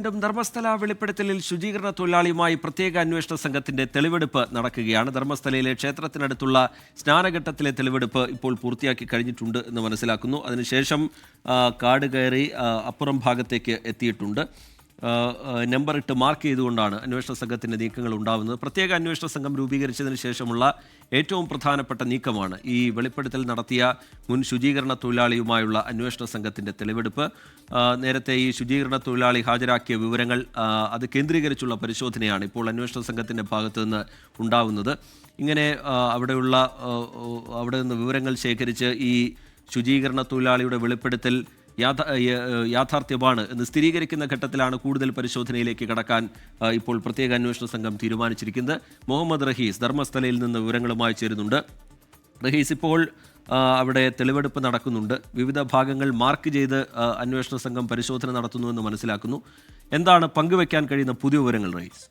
വീണ്ടും ധർമ്മസ്ഥല വെളിപ്പെടുത്തലിൽ ശുചീകരണ തൊഴിലാളിയുമായി പ്രത്യേക അന്വേഷണ സംഘത്തിന്റെ തെളിവെടുപ്പ് നടക്കുകയാണ്. ധർമ്മസ്ഥലയിലെ ക്ഷേത്രത്തിനടുത്തുള്ള സ്നാനഘട്ടത്തിലെ തെളിവെടുപ്പ് ഇപ്പോൾ പൂർത്തിയാക്കി കഴിഞ്ഞിട്ടുണ്ട് എന്ന് മനസ്സിലാക്കുന്നു. അതിനുശേഷം കാട് കയറി അപ്പുറം ഭാഗത്തേക്ക് എത്തിയിട്ടുണ്ട്. നമ്പർ ഇട്ട് മാർക്ക് ചെയ്തുകൊണ്ടാണ് അന്വേഷണ സംഘത്തിൻ്റെ നീക്കങ്ങൾ ഉണ്ടാകുന്നത്. പ്രത്യേക അന്വേഷണ സംഘം രൂപീകരിച്ചതിന് ശേഷമുള്ള ഏറ്റവും പ്രധാനപ്പെട്ട നീക്കമാണ് ഈ വെളിപ്പെടുത്തൽ നടത്തിയ മുൻ ശുചീകരണ തൊഴിലാളിയുമായുള്ള അന്വേഷണ സംഘത്തിൻ്റെ തെളിവെടുപ്പ്. നേരത്തെ ഈ ശുചീകരണ തൊഴിലാളി ഹാജരാക്കിയ വിവരങ്ങൾ അത് കേന്ദ്രീകരിച്ചുള്ള പരിശോധനയാണ് ഇപ്പോൾ അന്വേഷണ സംഘത്തിൻ്റെ ഭാഗത്തു നിന്ന് ഉണ്ടാവുന്നത്. ഇങ്ങനെ അവിടെ നിന്ന് വിവരങ്ങൾ ശേഖരിച്ച് ഈ ശുചീകരണ തൊഴിലാളിയുടെ വെളിപ്പെടുത്തൽ യാഥാർത്ഥ്യമാണ് എന്ന് സ്ഥിരീകരിക്കുന്ന ഘട്ടത്തിലാണ് കൂടുതൽ പരിശോധനയിലേക്ക് കടക്കാൻ ഇപ്പോൾ പ്രത്യേക അന്വേഷണ സംഘം തീരുമാനിച്ചിരിക്കുന്നത്. മുഹമ്മദ് റഹീസ് ധർമ്മസ്ഥലയിൽ നിന്ന് വിവരങ്ങളുമായി ചേരുന്നുണ്ട്. റഹീസ്, ഇപ്പോൾ അവിടെ തെളിവെടുപ്പ് നടക്കുന്നുണ്ട്. വിവിധ ഭാഗങ്ങൾ മാർക്ക് ചെയ്ത് അന്വേഷണ സംഘം പരിശോധന നടത്തുന്നുവെന്ന് മനസ്സിലാക്കുന്നു. എന്താണ് പങ്കുവയ്ക്കാൻ കഴിയുന്ന പുതിയ വിവരങ്ങൾ റഹീസ്?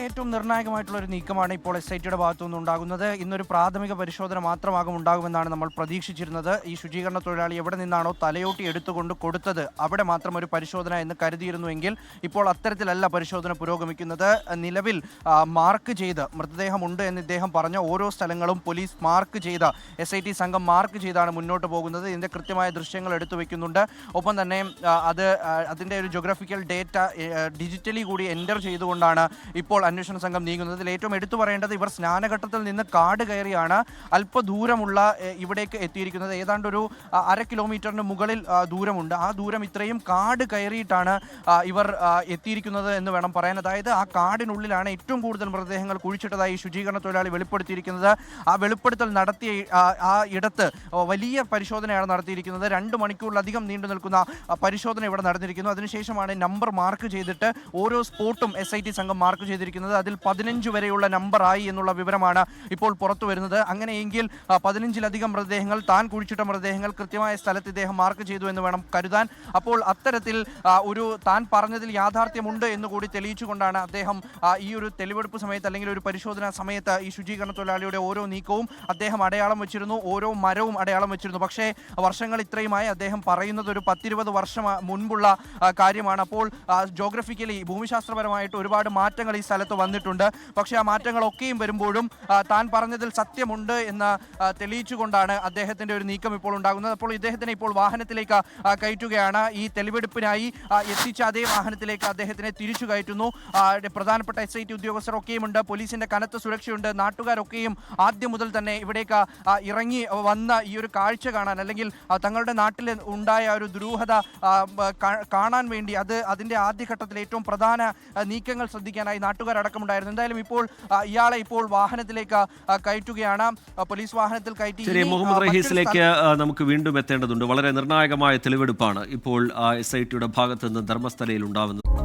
ഏറ്റവും നിർണായകമായിട്ടുള്ള ഒരു നീക്കമാണ് ഇപ്പോൾ SITയുടെ ഭാഗത്തുനിന്ന് ഉണ്ടാകുന്നത്. ഇന്നൊരു പ്രാഥമിക പരിശോധന മാത്രമാകും ഉണ്ടാകുമെന്നാണ് നമ്മൾ പ്രതീക്ഷിച്ചിരുന്നത്. ഈ ശുചീകരണ തൊഴിലാളി എവിടെ നിന്നാണോ തലയോട്ടി എടുത്തുകൊണ്ട് കൊടുത്തത് അവിടെ മാത്രം ഒരു പരിശോധന എന്ന് കരുതിയിരുന്നുവെങ്കിൽ ഇപ്പോൾ അത്തരത്തിലല്ല പരിശോധന പുരോഗമിക്കുന്നത്. നിലവിൽ മാർക്ക് ചെയ്ത് മൃതദേഹമുണ്ട് എന്ന് ഇദ്ദേഹം പറഞ്ഞ ഓരോ സ്ഥലങ്ങളും പോലീസ് മാർക്ക് ചെയ്ത SIT സംഘം മാർക്ക് ചെയ്താണ് മുന്നോട്ട് പോകുന്നത്. ഇതിൻ്റെ കൃത്യമായ ദൃശ്യങ്ങൾ എടുത്തു വയ്ക്കുന്നുണ്ട്. ഒപ്പം തന്നെ അതിൻ്റെ ഒരു ജോഗ്രഫിക്കൽ ഡേറ്റ ഡിജിറ്റലി കൂടി എൻ്റർ ചെയ്തുകൊണ്ടാണ് ഇപ്പോൾ അന്വേഷണ സംഘം നീങ്ങുന്നത്. ഇതിൽ ഏറ്റവും എടുത്തു പറയേണ്ടത് ഇവർ സ്നാനഘട്ടത്തിൽ നിന്ന് കാട് കയറിയാണ് അല്പദൂരമുള്ള ഇവിടേക്ക് എത്തിയിരിക്കുന്നത്. ഏതാണ്ട് ഒരു 1/2 കിലോമീറ്ററിന് മുകളിൽ ദൂരമുണ്ട്. ആ ദൂരം ഇത്രയും കാട് കയറിയിട്ടാണ് ഇവർ എത്തിയിരിക്കുന്നത് എന്ന് വേണം പറയാൻ. അതായത് ആ കാടിനുള്ളിലാണ് ഏറ്റവും കൂടുതൽ മൃതദേഹങ്ങൾ കുഴിച്ചിട്ടതായി ശുചീകരണ തൊഴിലാളി വെളിപ്പെടുത്തിയിരിക്കുന്നത്. ആ വെളിപ്പെടുത്തൽ നടത്തിയ ആ ഇടത്ത് വലിയ പരിശോധനയാണ് നടത്തിയിരിക്കുന്നത്. 2 മണിക്കൂറിലധികം നീണ്ടു നിൽക്കുന്ന പരിശോധന ഇവിടെ നടന്നിരിക്കുന്നു. അതിനുശേഷമാണ് നമ്പർ മാർക്ക് ചെയ്തിട്ട് ഓരോ സ്പോട്ടും SIT സംഘം മാർക്ക് ചെയ്തിരിക്കുന്നത്. അതിൽ 15 വരെയുള്ള നമ്പറായി എന്നുള്ള വിവരമാണ് ഇപ്പോൾ പുറത്തു വരുന്നത്. അങ്ങനെയെങ്കിൽ 15-ലധികം മൃതദേഹങ്ങൾ, താൻ കുഴിച്ചിട്ട മൃതദേഹങ്ങൾ കൃത്യമായ സ്ഥലത്ത് ഇദ്ദേഹം മാർക്ക് ചെയ്തു എന്ന് വേണം കരുതാൻ. അപ്പോൾ അത്തരത്തിൽ ഒരു താൻ പറഞ്ഞതിൽ യാഥാർത്ഥ്യമുണ്ട് എന്നുകൂടി തെളിയിച്ചുകൊണ്ടാണ് അദ്ദേഹം ഈ ഒരു തെളിവെടുപ്പ് സമയത്ത് അല്ലെങ്കിൽ ഒരു പരിശോധനാ സമയത്ത് ഈ ശുചീകരണ തൊഴിലാളിയുടെ ഓരോ നീക്കവും അദ്ദേഹം അടയാളം വെച്ചിരുന്നു, ഓരോ മരവും അടയാളം വെച്ചിരുന്നു. പക്ഷേ വർഷങ്ങൾ ഇത്രയുമായി അദ്ദേഹം പറയുന്നത് ഒരു 10-20 വർഷം മുൻപുള്ള കാര്യമാണ്. അപ്പോൾ ജോഗ്രഫിക്കലി ഭൂമിശാസ്ത്രപരമായിട്ട് ഒരുപാട് മാറ്റങ്ങൾ ഈ സ്ഥലത്ത് വന്നിട്ടുണ്ട്. പക്ഷേ ആ മാറ്റങ്ങളൊക്കെയും വരുമ്പോഴും താൻ പറഞ്ഞതിൽ സത്യമുണ്ട് എന്ന് തെളിയിച്ചുകൊണ്ടാണ് അദ്ദേഹത്തിൻ്റെ ഒരു നീക്കം ഇപ്പോൾ ഉണ്ടാകുന്നത്. അപ്പോൾ ഇദ്ദേഹത്തിനെ ഇപ്പോൾ വാഹനത്തിലേക്ക് കയറ്റുകയാണ്. ഈ തെളിവെടുപ്പിനായി എത്തിച്ച അതേ വാഹനത്തിലേക്ക് അദ്ദേഹത്തിനെ തിരിച്ചു കയറ്റുന്നു. പ്രധാനപ്പെട്ട SIT ഉദ്യോഗസ്ഥരൊക്കെയും ഉണ്ട്, പോലീസിൻ്റെ കനത്ത സുരക്ഷയുണ്ട്. നാട്ടുകാരൊക്കെയും ആദ്യം മുതൽ തന്നെ ഇവിടേക്ക് ഇറങ്ങി വന്ന ഈ ഒരു കാഴ്ച കാണാൻ, അല്ലെങ്കിൽ തങ്ങളുടെ നാട്ടിൽ ഉണ്ടായ ഒരു ദുരൂഹത കാണാൻ വേണ്ടി അതിൻ്റെ ആദ്യഘട്ടത്തിൽ ഏറ്റവും പ്രധാന നീക്കങ്ങൾ ശ്രദ്ധിക്കാനായി നാട്ടുകാരടക്കമുണ്ടായിരുന്നു. എന്തായാലും ഇപ്പോൾ ഇയാളെ ഇപ്പോൾ വാഹനത്തിലേക്ക് കയറ്റുകയാണ്. പോലീസ് വാഹനത്തിൽ കയറ്റി മുഹമ്മദ് റഹീസിലേക്ക് നമുക്ക് വീണ്ടും എത്തേണ്ടതുണ്ട്. വളരെ നിർണായകമായ തെളിവെടുപ്പാണ് ഇപ്പോൾ SITയുടെ ഭാഗത്ത് നിന്ന് ധർമ്മസ്ഥലയിൽ ഉണ്ടാവുന്നത്.